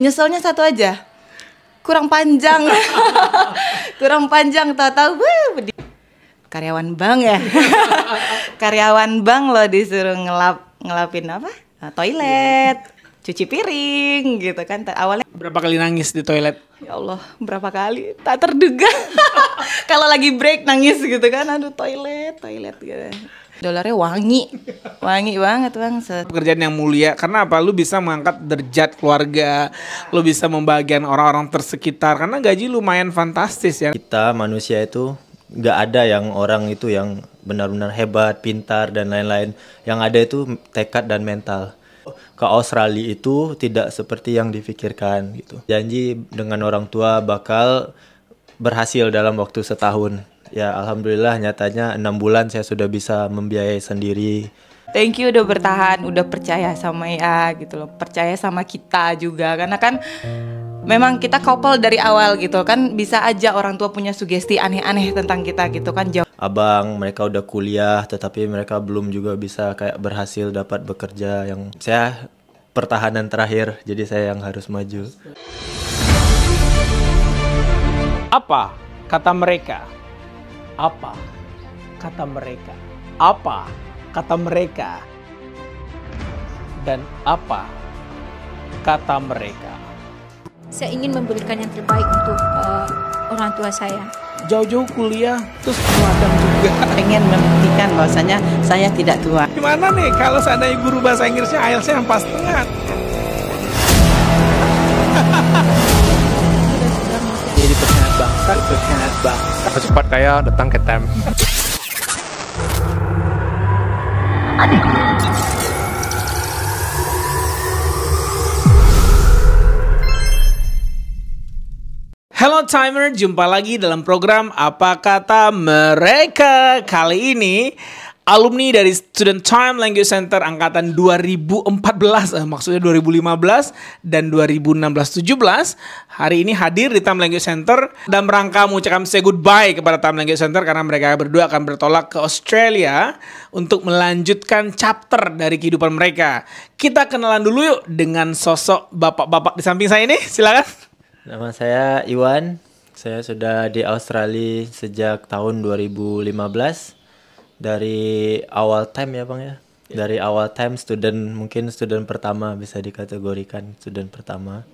Nyeselnya satu aja, kurang panjang. Kurang panjang, tahu-tahu karyawan bank ya. Karyawan bank loh disuruh ngelapin apa? Toilet, cuci piring gitu kan. Awalnya Berapa kali nangis di toilet? ya Allah, berapa kali? Tak terduga. Kalau lagi break nangis gitu kan. Aduh, toilet gitu. Dolarnya wangi banget bang. Pekerjaan yang mulia, karena apa? Lu bisa mengangkat derajat keluarga, lu bisa membahagiakan orang-orang tersekitar, karena gaji lumayan fantastis ya. Kita manusia itu nggak ada yang orang itu yang benar-benar hebat, pintar dan lain-lain. Yang ada itu tekad dan mental. Ke Australia itu tidak seperti yang difikirkan gitu. Janji dengan orang tua bakal berhasil dalam waktu setahun. Ya alhamdulillah nyatanya 6 bulan saya sudah bisa membiayai sendiri. Thank you udah bertahan, udah percaya sama ya gitu loh. Percaya sama kita juga, karena kan memang kita couple dari awal gitu kan. Bisa aja orang tua punya sugesti aneh-aneh tentang kita gitu kan. Abang mereka udah kuliah tetapi mereka belum juga bisa kayak berhasil dapat bekerja. Yang saya pertahanan terakhir, jadi saya yang harus maju. Apa kata mereka? Apa kata mereka? Apa kata mereka? Dan apa kata mereka? Saya ingin memberikan yang terbaik untuk orang tua saya. Jauh-jauh kuliah, terus magang juga. Pengen membuktikan bahwasanya saya tidak tua. Gimana nih kalau seandainya guru bahasa Inggrisnya IELTS-nya 4,5? Jadi pengkhianat bangsa. Cepat kaya datang ke TEM. Hello Timer, jumpa lagi dalam program Apa Kata Mereka. Kali ini alumni dari Student Time Language Center angkatan 2014, maksudnya 2015 dan 2016-17 hari ini hadir di Time Language Center dalam rangka mengucapkan say goodbye kepada Time Language Center, karena mereka berdua akan bertolak ke Australia untuk melanjutkan chapter dari kehidupan mereka. Kita kenalan dulu yuk dengan sosok bapak-bapak di samping saya ini, silakan. Nama saya Iwan. Saya sudah di Australia sejak tahun 2015. Dari awal time ya Bang ya. Dari awal time mungkin student pertama, bisa dikategorikan student pertama.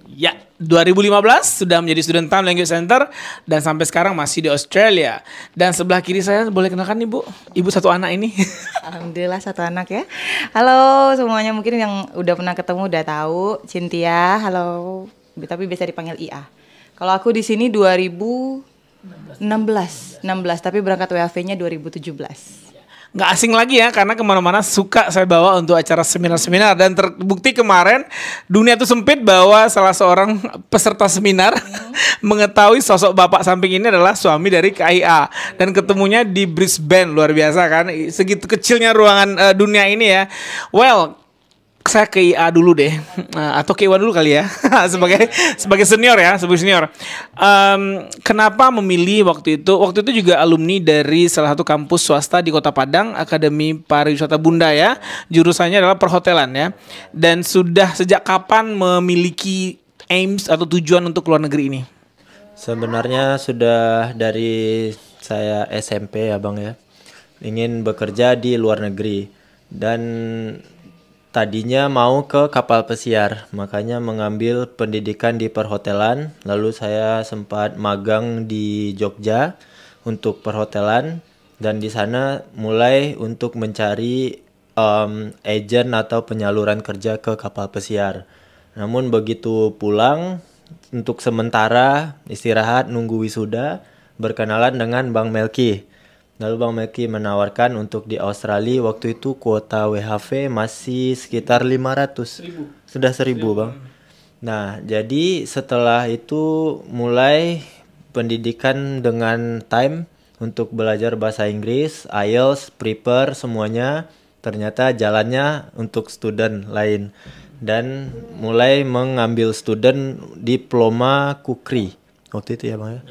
Ya, 2015 sudah menjadi Student Time Language Center dan sampai sekarang masih di Australia. Dan sebelah kiri saya boleh kenalkan Ibu. Ibu satu anak ini. Alhamdulillah satu anak ya. Halo semuanya, mungkin yang udah pernah ketemu udah tahu. Cynthia, halo. Tapi biasa dipanggil IA. Kalau aku di sini 2016, tapi berangkat WAV-nya 2017. Nggak asing lagi ya, karena kemana-mana suka saya bawa untuk acara seminar-seminar. Dan terbukti kemarin dunia itu sempit bahwa salah seorang peserta seminar mengetahui sosok bapak samping ini adalah suami dari KIA. Dan ketemunya di Brisbane, luar biasa kan. Segitu kecilnya ruangan dunia ini ya. Well, saya ke IA dulu deh, atau ke Iwan dulu kali ya, sebagai senior ya, sebagai senior. Kenapa memilih waktu itu juga alumni dari salah satu kampus swasta di Kota Padang, Akademi Pariwisata Bunda ya, jurusannya adalah perhotelan ya. Dan sudah sejak kapan memiliki aims atau tujuan untuk luar negeri ini? Sebenarnya sudah dari saya SMP ya Bang ya, ingin bekerja di luar negeri. Dan tadinya mau ke kapal pesiar, makanya mengambil pendidikan di perhotelan. Lalu saya sempat magang di Jogja untuk perhotelan, dan di sana mulai untuk mencari agent atau penyaluran kerja ke kapal pesiar. Namun begitu pulang, untuk sementara istirahat nunggu wisuda, berkenalan dengan Bang Melki. Lalu Bang Melki menawarkan untuk di Australia, waktu itu kuota WHV masih sekitar 500. Sudah 1000 Bang. Nah, jadi setelah itu mulai pendidikan dengan Time untuk belajar bahasa Inggris, IELTS, prepare semuanya. Ternyata jalannya untuk student lain. Dan mulai mengambil student diploma kukri. Waktu itu ya Bang ya.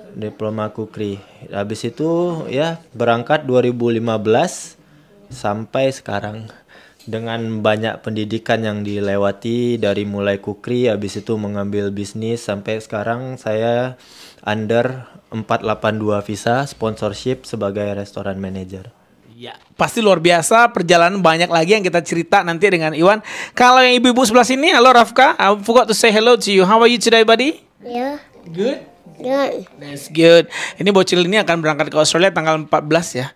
Diploma kukri. Habis itu ya berangkat 2015 sampai sekarang. dengan banyak pendidikan yang dilewati dari mulai kukri, habis itu mengambil bisnis sampai sekarang saya under 482 visa sponsorship sebagai restoran manager. Ya, pasti luar biasa, perjalanan banyak lagi yang kita cerita nanti dengan Iwan. Kalau yang ibu-ibu sebelah sini, halo Rafka, I forgot to say hello to you. How are you today, buddy? Yeah, Good. good. That's good. Ini bocil ini akan berangkat ke Australia tanggal 14 ya.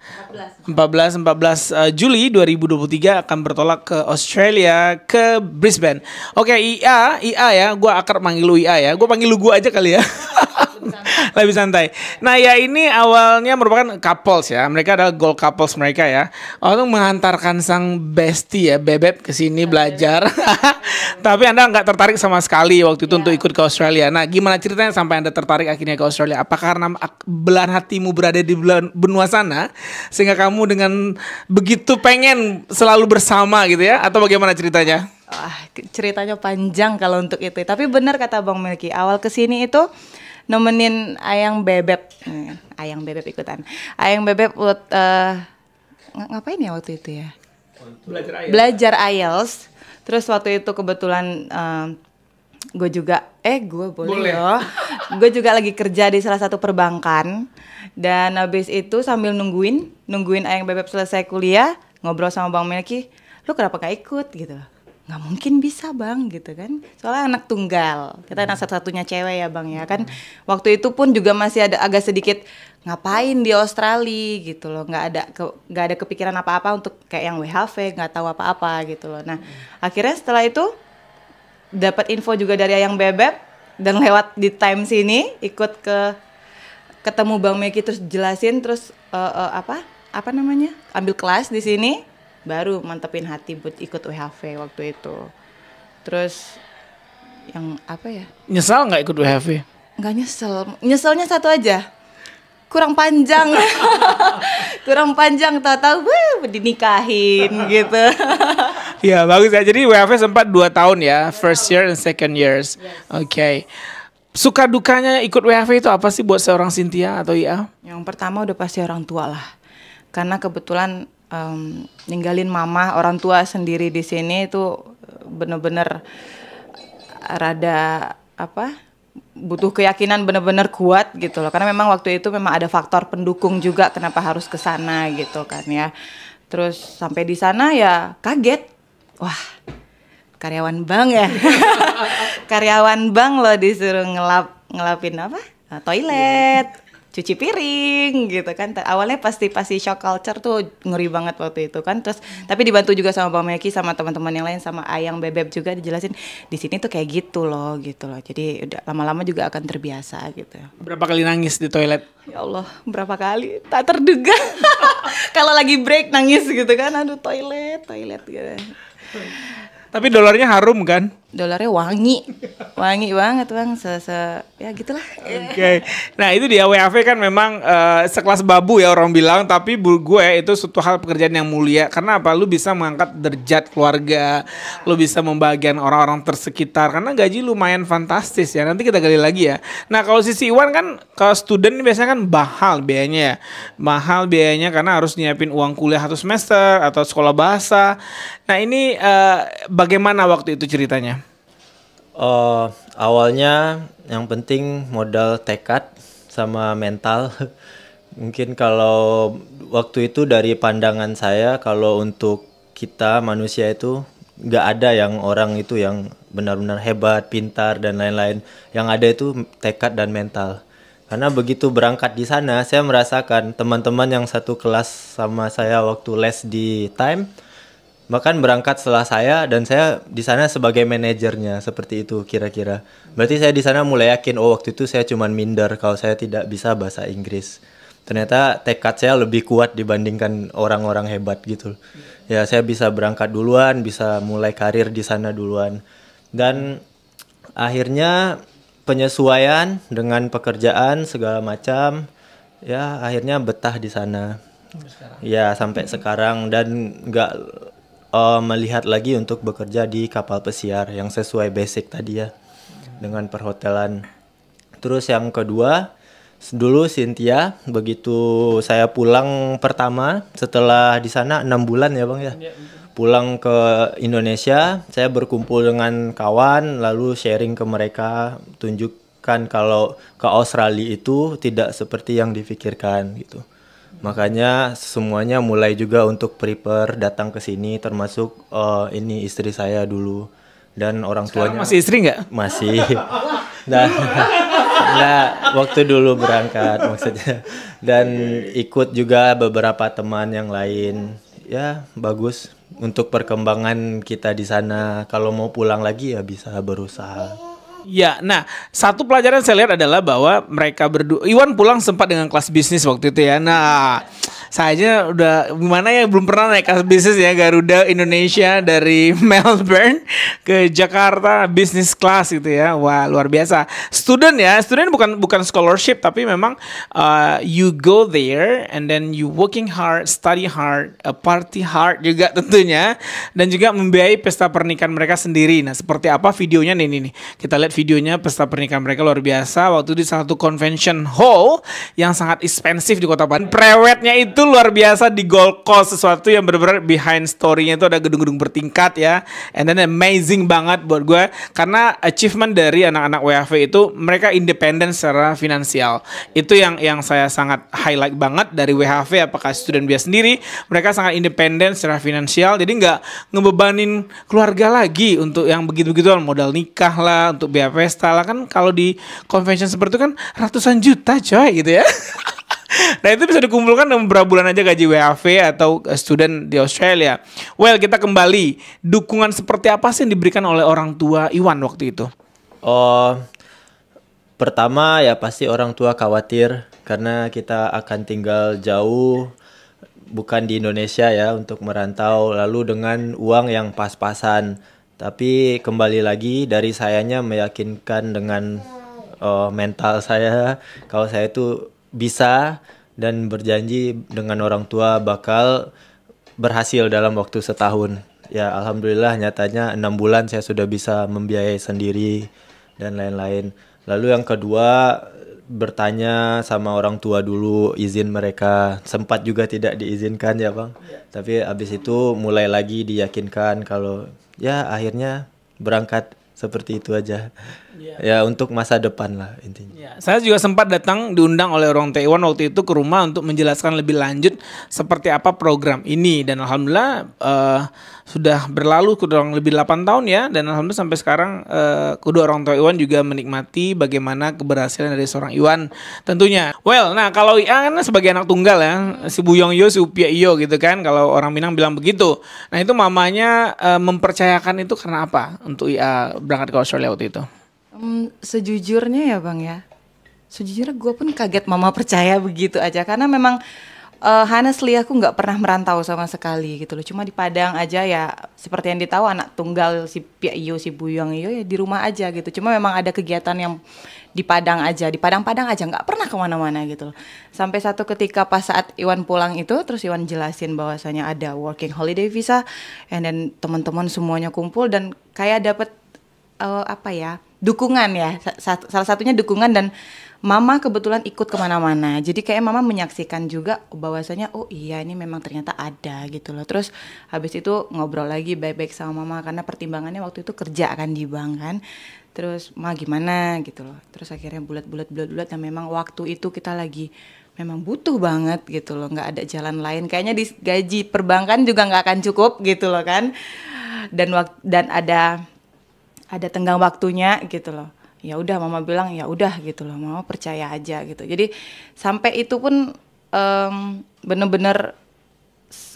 14 Juli 2023 akan bertolak ke Australia, ke Brisbane. Oke, IA ya, gua akrab manggil lu IA ya. Gua panggil lu gua aja kali ya. Lebih santai. Nah ya ini awalnya merupakan couples ya. Mereka adalah goal couples mereka ya. Untuk menghantarkan sang bestie ya Bebeb ke sini belajar. Tapi Anda nggak tertarik sama sekali waktu itu untuk ikut ke Australia. Nah gimana ceritanya sampai Anda tertarik akhirnya ke Australia? Apakah karena belahan hatimu berada di benua sana sehingga kamu dengan begitu pengen selalu bersama gitu ya? Atau bagaimana ceritanya? Wah, ceritanya panjang kalau untuk itu. Tapi benar kata Bang Melki, awal kesini itu nemenin Ayang Bebeb. Ayang Bebeb ikutan. Ayang Bebeb ngapain ya waktu itu ya? Belajar IELTS. Terus waktu itu kebetulan gue juga gue boleh loh. Gue juga lagi kerja di salah satu perbankan. Dan habis itu sambil nungguin Ayang Bebeb selesai kuliah, ngobrol sama Bang Melki, lu kenapa gak ikut gitu loh. Nggak mungkin bisa bang gitu kan, soalnya anak tunggal, kita anak satu-satunya cewek ya bang ya kan. Waktu itu pun juga masih ada agak sedikit ngapain di Australia gitu loh, nggak ada kepikiran apa-apa untuk kayak yang WHV, nggak tahu apa-apa gitu loh. Nah akhirnya setelah itu dapat info juga dari Ayang Bebeb dan lewat di Times ini ikut ketemu Bang Melki terus jelasin terus apa namanya ambil kelas di sini. Baru mantepin hati buat ikut WHV waktu itu. Terus yang apa ya? Nyesal nggak ikut WHV? Nggak nyesel. Nyeselnya satu aja. Kurang panjang. Kurang panjang, tahu-tahu dinikahin gitu. Ya bagus ya. Jadi WHV sempat 2 tahun ya, first year and second years. Oke. Suka dukanya ikut WHV itu apa sih buat seorang Cynthia atau IA? Yang pertama udah pasti orang tua lah. Karena kebetulan ninggalin mama, orang tua sendiri di sini itu bener-bener rada butuh keyakinan bener-bener kuat gitu loh. Karena memang waktu itu memang ada faktor pendukung juga kenapa harus ke sana gitu kan ya. Terus sampai di sana ya kaget. Wah, karyawan bank ya. Karyawan bank loh disuruh ngelapin toilet. Cuci piring gitu kan. Awalnya pasti shock culture tuh ngeri banget waktu itu kan. Terus tapi dibantu juga sama Bang Melki sama teman-teman yang lain sama Ayang Bebeb juga dijelasin di sini tuh kayak gitu loh. Jadi udah lama-lama juga akan terbiasa gitu. Berapa kali nangis di toilet? Ya Allah, berapa kali? Tak terduga. Kalau lagi break nangis gitu kan. Aduh, toilet gitu. Tapi dolarnya harum kan? Dolarnya wangi banget bang, ya gitulah. Oke. Nah itu dia WHV kan memang sekelas babu ya orang bilang, tapi gue itu suatu hal pekerjaan yang mulia karena apa? Lu bisa mengangkat derajat keluarga, lu bisa membahagiakan orang-orang tersekitar karena gaji lumayan fantastis ya. Nanti kita gali lagi ya. Nah kalau sisi Iwan kan kalau student biasanya kan mahal biayanya karena harus nyiapin uang kuliah 1 semester atau sekolah bahasa. Nah ini bagaimana waktu itu ceritanya? Awalnya yang penting modal tekad sama mental. Mungkin kalau waktu itu dari pandangan saya, kalau untuk kita manusia itu nggak ada yang orang itu yang benar-benar hebat, pintar dan lain-lain. Yang ada itu tekad dan mental. Karena begitu berangkat di sana, saya merasakan teman-teman yang satu kelas sama saya waktu les di Time bahkan berangkat setelah saya dan saya di sana sebagai manajernya, seperti itu kira-kira. Berarti saya di sana mulai yakin, waktu itu saya cuman minder kalau saya tidak bisa bahasa Inggris. Ternyata tekad saya lebih kuat dibandingkan orang-orang hebat gitu. Ya saya bisa berangkat duluan, bisa mulai karir di sana duluan. Dan akhirnya penyesuaian dengan pekerjaan segala macam, ya akhirnya betah di sana. Ya sampai sekarang dan nggak melihat lagi untuk bekerja di kapal pesiar yang sesuai basic tadi ya dengan perhotelan. Terus yang kedua, dulu Cynthia begitu saya pulang pertama setelah di sana 6 bulan ya bang ya, pulang ke Indonesia, saya berkumpul dengan kawan, lalu sharing ke mereka, tunjukkan kalau ke Australia itu tidak seperti yang difikirkan gitu. Makanya semuanya mulai juga untuk prepare datang ke sini, termasuk ini istri saya dulu dan orang Sekarang tuanya masih istri nggak? masih. Dan nah, waktu dulu berangkat maksudnya, dan ikut juga beberapa teman yang lain. Ya bagus untuk perkembangan kita di sana. Kalau mau pulang lagi ya bisa berusaha. Ya, nah satu pelajaran saya lihat adalah bahwa mereka berdua, Iwan pulang sempat dengan kelas bisnis waktu itu ya. Nah, saya aja udah gimana ya, belum pernah naik kelas bisnis ya, Garuda Indonesia dari Melbourne ke Jakarta business class gitu ya. Wah, luar biasa. Student bukan scholarship, tapi memang you go there and then you working hard, study hard, party hard juga tentunya, dan juga membiayai pesta pernikahan mereka sendiri. Nah, seperti apa videonya nih. Kita lihat videonya pesta pernikahan mereka luar biasa waktu di salah satu convention hall yang sangat ekspensif di Kota Bandung. Prewednya itu luar biasa di Gold Coast, sesuatu yang benar-benar behind story-nya itu ada gedung-gedung bertingkat ya. And then amazing banget buat gue karena achievement dari anak-anak WHV itu mereka independen secara finansial. Itu yang saya sangat highlight banget dari WHV, apakah student biasa sendiri, mereka sangat independen secara finansial, jadi nggak ngebebanin keluarga lagi untuk yang begitu-begituan, modal nikah lah, untuk biaya pesta lah. Kan kalau di convention seperti itu kan ratusan juta coy gitu ya. Nah itu bisa dikumpulkan dalam beberapa bulan aja gaji WHV atau student di Australia. Well, kita kembali, dukungan seperti apa sih yang diberikan oleh orang tua Iwan waktu itu? Oh, pertama ya pasti orang tua khawatir karena kita akan tinggal jauh, bukan di Indonesia ya, untuk merantau, lalu dengan uang yang pas-pasan. Tapi kembali lagi dari sayanya meyakinkan dengan mental saya kalau saya itu bisa, dan berjanji dengan orang tua bakal berhasil dalam waktu setahun. Ya alhamdulillah nyatanya 6 bulan saya sudah bisa membiayai sendiri dan lain-lain. Lalu yang kedua, bertanya sama orang tua dulu izin mereka. Sempat juga tidak diizinkan ya Bang. Tapi abis itu mulai lagi diyakinkan kalau ya akhirnya berangkat seperti itu aja. Ya untuk masa depan lah intinya. Ya, saya juga sempat diundang oleh orang tua Iwan waktu itu ke rumah untuk menjelaskan lebih lanjut seperti apa program ini, dan alhamdulillah sudah berlalu kurang lebih 8 tahun ya, dan alhamdulillah sampai sekarang kedua orang tua Iwan juga menikmati bagaimana keberhasilan dari seorang Iwan tentunya. Well, nah kalau Ia kan sebagai anak tunggal ya, si Buyong Yo, si Upia Iyo gitu kan, kalau orang Minang bilang begitu. Nah itu mamanya mempercayakan itu karena apa untuk Ia berangkat ke Australia waktu itu? Sejujurnya ya Bang ya, sejujurnya gue pun kaget mama percaya begitu aja, karena memang honestly aku nggak pernah merantau sama sekali gitu loh, cuma di Padang aja ya, seperti yang ditahu anak tunggal si Pia Iyo, si Buyong Iyo ya di rumah aja gitu, cuma memang ada kegiatan yang di Padang aja, di Padang-Padang aja, nggak pernah kemana-mana gitu loh. Sampai satu ketika pas saat Iwan pulang itu, terus Iwan jelasin bahwasanya ada working holiday visa, and then teman-teman semuanya kumpul dan kayak dapet dukungan ya, salah satunya dukungan, dan mama kebetulan ikut kemana-mana, jadi kayak mama menyaksikan juga bahwasanya oh iya ini memang ternyata ada gitu loh. Terus habis itu ngobrol lagi baik-baik sama mama karena pertimbangannya waktu itu kerja kan di bank kan, terus ma gimana gitu loh. Terus akhirnya bulat dan memang waktu itu kita lagi memang butuh banget gitu loh, nggak ada jalan lain, kayaknya di gaji perbankan juga nggak akan cukup gitu loh kan, dan ada tenggang waktunya gitu loh. Ya udah mama bilang ya udah gitu loh, mama percaya aja gitu. Jadi sampai itu pun bener-bener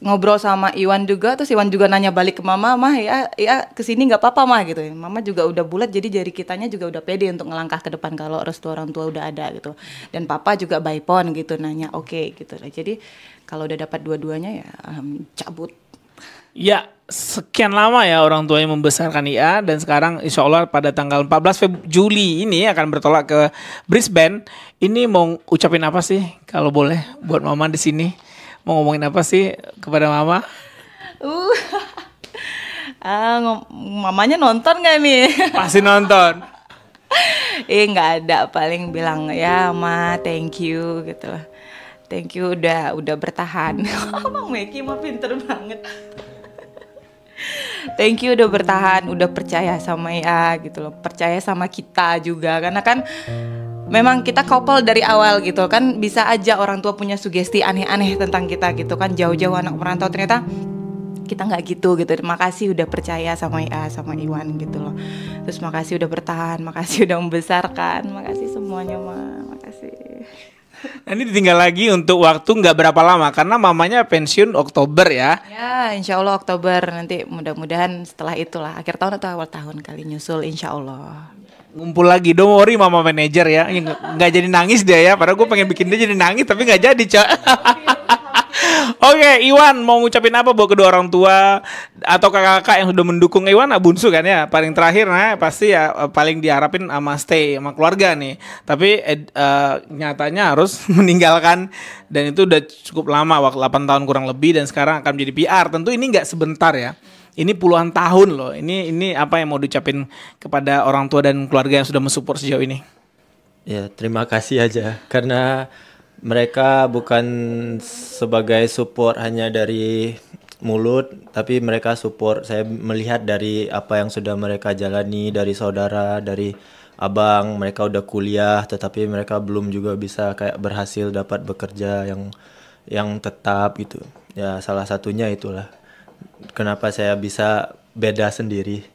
ngobrol sama Iwan juga, terus Iwan juga nanya balik ke mama, mah ya kesini nggak apa-apa mah gitu. Mama juga udah bulat, jadi jari kitanya juga udah pede untuk ngelangkah ke depan kalau restu orang tua udah ada gitu. Dan papa juga by phone gitu nanya oke gitu lah. Jadi kalau udah dapat dua-duanya ya cabut. Ya, sekian lama ya orang tuanya membesarkan Ia, dan sekarang insya Allah pada tanggal 14 Juli ini akan bertolak ke Brisbane. Ini mau ucapin apa sih kalau boleh buat mama di sini? Mau ngomongin apa sih kepada mama? Mamanya nonton gak nih? Pasti nonton. Nggak ada, paling bilang ya ma thank you gitu lah. Thank you udah bertahan. Bang Meki mah pinter banget. Thank you udah bertahan, udah percaya sama IA gitu loh, percaya sama kita juga karena kan memang kita couple dari awal gitu kan, bisa aja orang tua punya sugesti aneh-aneh tentang kita gitu kan, jauh-jauh anak merantau ternyata kita nggak gitu. Makasih udah percaya sama IA sama Iwan gitu loh. Terus makasih udah bertahan, makasih udah membesarkan, makasih semuanya makasih. Nah, ini ditinggal lagi untuk waktu nggak berapa lama karena mamanya pensiun Oktober ya. Ya, insya Allah Oktober nanti, mudah-mudahan setelah itulah akhir tahun atau awal tahun kali nyusul insya Allah. Ngumpul lagi, don't worry mama manajer ya, nggak jadi nangis dia ya. Padahal gue pengen bikin dia jadi nangis tapi nggak jadi, Cak. Oke, Iwan mau ngucapin apa buat kedua orang tua atau kakak-kakak yang sudah mendukung Iwan? Bunsu kan ya, paling terakhir pasti ya paling diharapin sama stay sama keluarga nih. Tapi nyatanya harus meninggalkan, dan itu udah cukup lama, waktu 8 tahun kurang lebih, dan sekarang akan menjadi PR. Tentu ini nggak sebentar ya. Ini puluhan tahun loh. Ini apa yang mau diucapin kepada orang tua dan keluarga yang sudah mensupport sejauh ini? Ya, terima kasih aja karena mereka bukan sebagai support hanya dari mulut, tapi mereka support saya melihat dari apa yang sudah mereka jalani, dari saudara, dari abang, mereka udah kuliah tetapi mereka belum juga bisa kayak berhasil dapat bekerja yang tetap gitu. Ya, salah satunya itulah kenapa saya bisa beda sendiri,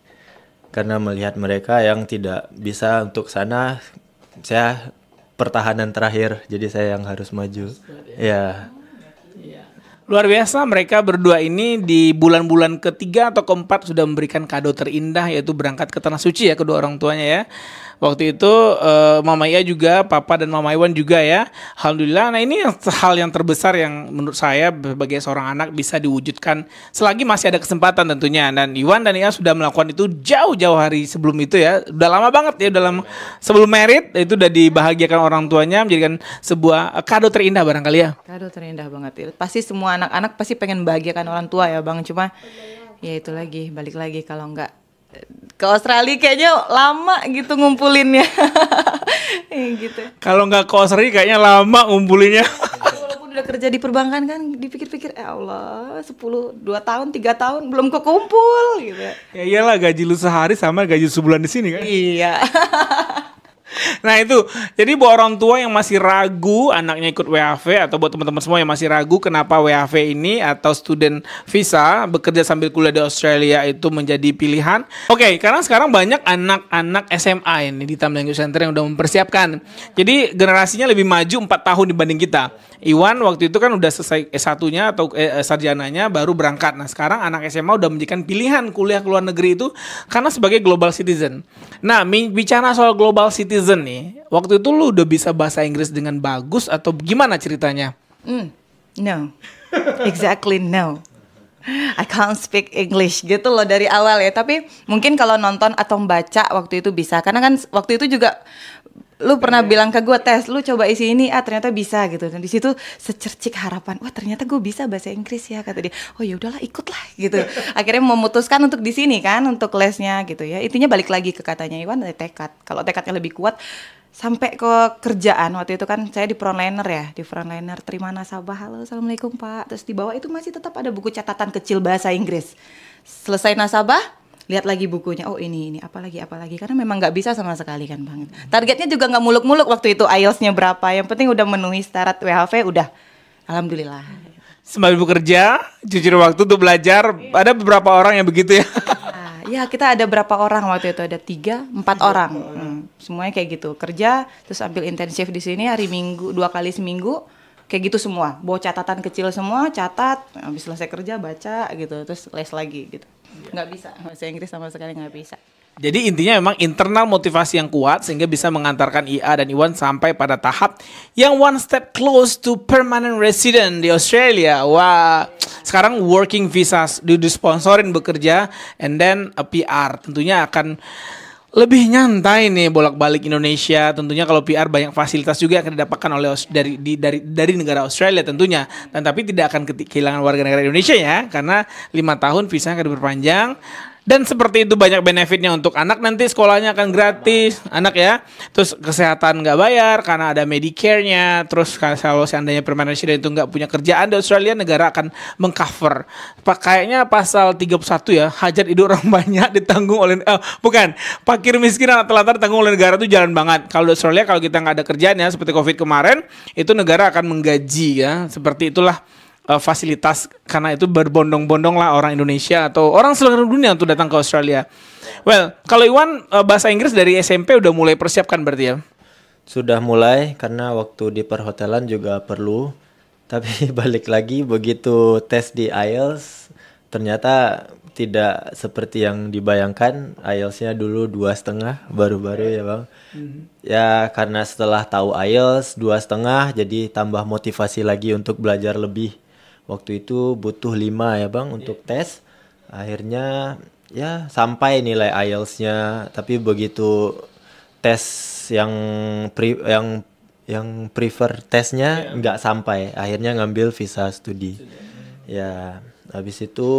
karena melihat mereka yang tidak bisa untuk sana, saya pertahanan terakhir, jadi saya yang harus maju. Ya. Luar biasa, mereka berdua ini di bulan-bulan ketiga atau keempat sudah memberikan kado terindah, yaitu berangkat ke Tanah Suci ya, kedua orang tuanya ya. Waktu itu Mama Ia juga, Papa dan Mama Iwan juga ya. Alhamdulillah. Nah, ini hal yang terbesar yang menurut saya sebagai seorang anak bisa diwujudkan selagi masih ada kesempatan tentunya. Dan Iwan dan Ia sudah melakukan itu jauh-jauh hari sebelum itu ya. Udah lama banget ya, sebelum merit itu udah dibahagiakan orang tuanya, menjadikan sebuah kado terindah barangkali ya. Kado terindah banget ya. Pasti semua anak-anak pasti pengen bahagiakan orang tua ya Bang. Cuma ya itu lagi, balik lagi, kalau enggak ke Australia kayaknya lama gitu ngumpulinnya. Gitu. Kalau nggak ke Australia kayaknya lama ngumpulinnya. Walaupun udah kerja di perbankan kan, dipikir-pikir ya Allah 2 tahun 3 tahun belum kekumpul gitu. Ya iyalah, gaji lu sehari sama gaji sebulan di sini kan. Iya. Nah itu, jadi buat orang tua yang masih ragu anaknya ikut WHV, atau buat teman-teman semua yang masih ragu kenapa WHV ini atau student visa bekerja sambil kuliah di Australia itu menjadi pilihan. Oke, karena sekarang banyak anak-anak SMA ini di Tamil Language Center yang udah mempersiapkan. Jadi generasinya lebih maju 4 tahun dibanding kita. Iwan waktu itu kan udah selesai S1-nya atau sarjananya baru berangkat. Nah sekarang anak SMA udah menjadikan pilihan kuliah ke luar negeri itu karena sebagai global citizen. Nah bicara soal global citizen nih, waktu itu lu udah bisa bahasa Inggris dengan bagus atau gimana ceritanya? No, exactly no. I can't speak English gitu loh dari awal ya. Tapi mungkin kalau nonton atau membaca waktu itu bisa. Karena kan waktu itu juga lu pernah bilang ke gue, tes, lu coba isi ini, ternyata bisa gitu. Dan di situ secercik harapan, wah ternyata gue bisa bahasa Inggris ya, kata dia. Oh ya udahlah, ikutlah gitu. Akhirnya memutuskan untuk di sini kan, untuk lesnya gitu ya. Intinya balik lagi ke katanya Iwan, dari tekad. Kalau tekadnya lebih kuat, sampai ke kerjaan waktu itu kan saya di frontliner ya, di frontliner terima nasabah, halo assalamualaikum Pak. Terus di bawah itu masih tetap ada buku catatan kecil bahasa Inggris. Selesai nasabah, lihat lagi bukunya, oh ini apalagi karena memang nggak bisa sama sekali kan Bang. Targetnya juga nggak muluk-muluk waktu itu, IELTS-nya berapa, yang penting udah memenuhi syarat WHV, udah alhamdulillah. Sambil bekerja, cucur waktu untuk belajar, ada beberapa orang yang begitu ya. Ya kita ada berapa orang waktu itu, ada 3-4 orang, semuanya kayak gitu, kerja terus ambil intensif di sini hari Minggu 2 kali seminggu, kayak gitu semua, bawa catatan kecil semua, catat, habis selesai kerja baca gitu, terus les lagi gitu. Nggak bisa bahasa Inggris sama sekali, nggak bisa. Jadi intinya memang internal motivasi yang kuat sehingga bisa mengantarkan Ia dan Iwan sampai pada tahap yang one step close to permanent resident di Australia. Wah, sekarang working visa disponsorin bekerja, and then a PR. Tentunya akan lebih nyantai nih bolak-balik Indonesia. Tentunya kalau PR banyak fasilitas juga yang akan didapatkan oleh dari negara Australia tentunya. Dan tapi tidak akan kehilangan warga negara Indonesia ya, karena 5 tahun visa akan diperpanjang. Dan seperti itu banyak benefitnya untuk anak, nanti sekolahnya akan gratis, anak ya. Terus kesehatan nggak bayar karena ada Medicare-nya. Terus kalau seandainya permanent resident itu nggak punya kerjaan di Australia, negara akan mengcover. Kayaknya pasal 31 ya, hajat hidup orang banyak ditanggung oleh bukan, fakir miskin anak telantar ditanggung oleh negara, itu jalan banget. Kalau di Australia kalau kita nggak ada kerjaan ya, seperti COVID kemarin, itu negara akan menggaji ya. Seperti itulah fasilitas, karena itu berbondong-bondong lah orang Indonesia atau orang seluruh dunia untuk datang ke Australia. Well, kalau Iwan bahasa Inggris dari SMP udah mulai persiapkan berarti ya? Sudah mulai, karena waktu di perhotelan juga perlu. Tapi balik lagi, begitu tes di IELTS ternyata tidak seperti yang dibayangkan. IELTS-nya dulu 2,5 baru-baru ya Bang. Ya karena setelah tahu IELTS 2,5 jadi tambah motivasi lagi untuk belajar lebih. Waktu itu butuh 5 ya Bang untuk tes. Akhirnya ya sampai nilai IELTS-nya, tapi begitu tes yang prefer tesnya nggak sampai. Akhirnya ngambil visa studi. Ya, habis itu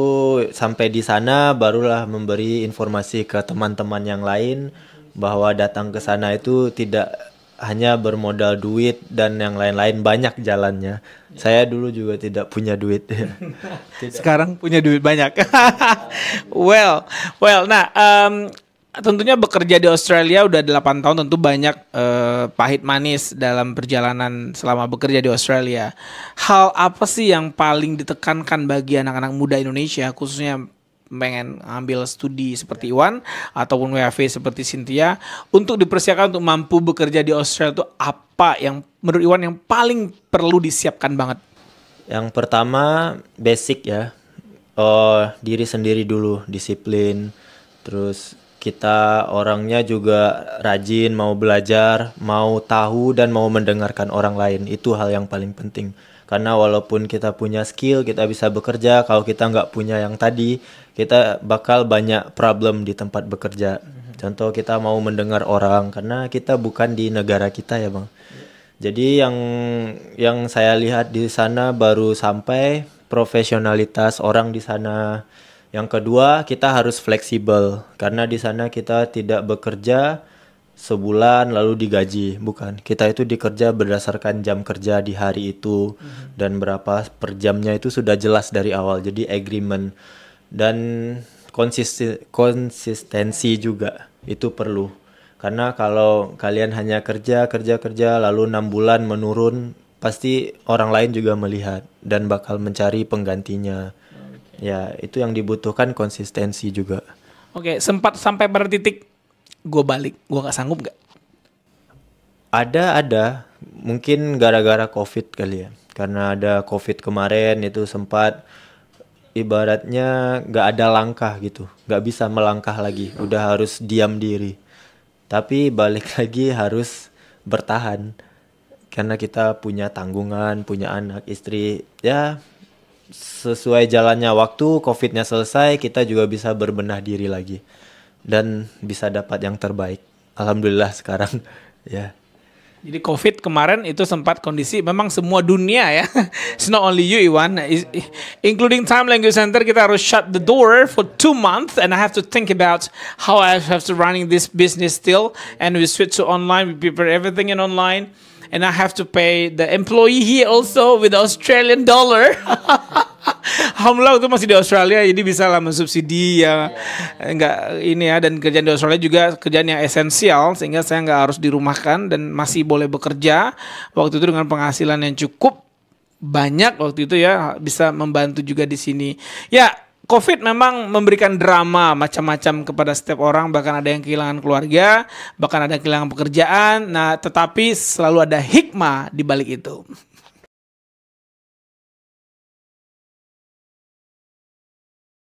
sampai di sana barulah memberi informasi ke teman-teman yang lain bahwa datang ke sana itu tidak hanya bermodal duit dan yang lain-lain, banyak jalannya. Saya dulu juga tidak punya duit. Sekarang punya duit banyak. well, nah tentunya bekerja di Australia udah 8 tahun, tentu banyak pahit manis dalam perjalanan selama bekerja di Australia. Hal apa sih yang paling ditekankan bagi anak-anak muda Indonesia, khususnya pengen ambil studi seperti Iwan ataupun WHV seperti Cynthia, untuk dipersiapkan untuk mampu bekerja di Australia, itu apa yang menurut Iwan yang paling perlu disiapkan banget? Yang pertama basic ya, diri sendiri dulu, disiplin. Terus kita orangnya juga rajin, mau belajar, mau tahu dan mau mendengarkan orang lain. Itu hal yang paling penting. Karena walaupun kita punya skill, kita bisa bekerja, kalau kita nggak punya yang tadi, kita bakal banyak problem di tempat bekerja. Contoh kita mau mendengar orang, karena kita bukan di negara kita ya Bang. Jadi yang saya lihat di sana baru sampai profesionalitas orang di sana. Yang kedua, kita harus fleksibel, karena di sana kita tidak bekerja sebulan lalu digaji, bukan. Kita itu dikerja berdasarkan jam kerja di hari itu, dan berapa per jamnya itu sudah jelas dari awal, jadi agreement. Dan konsistensi juga itu perlu, karena kalau kalian hanya kerja lalu 6 bulan menurun, pasti orang lain juga melihat dan bakal mencari penggantinya. Ya itu yang dibutuhkan, konsistensi juga. Oke, sempat sampai pada titik gue balik, gue nggak sanggup nggak? Ada, mungkin gara-gara COVID kali ya. Karena ada COVID kemarin itu sempat ibaratnya nggak ada langkah gitu, nggak bisa melangkah lagi, udah harus diam diri. Tapi balik lagi harus bertahan, karena kita punya tanggungan, punya anak, istri. Ya sesuai jalannya waktu, COVID-nya selesai, kita juga bisa berbenah diri lagi dan bisa dapat yang terbaik. Alhamdulillah sekarang ya. Jadi COVID kemarin itu sempat kondisi memang semua dunia ya. It's not only you Iwan, including Time Language Center, kita harus shut the door for 2 months and I have to think about how I have to running this business still, and we switch to online, we prepare everything in online. And I have to pay the employee here also with Australian dollar. Alhamdulillah itu masih di Australia, jadi bisa lah mensubsidi ya. Enggak ini ya, dan kerjaan di Australia juga kerjaan yang esensial, sehingga saya nggak harus dirumahkan dan masih boleh bekerja waktu itu dengan penghasilan yang cukup banyak waktu itu ya, bisa membantu juga di sini. Ya, COVID memang memberikan drama macam-macam kepada setiap orang, bahkan ada yang kehilangan keluarga, bahkan ada yang kehilangan pekerjaan. Nah, tetapi selalu ada hikmah di balik itu.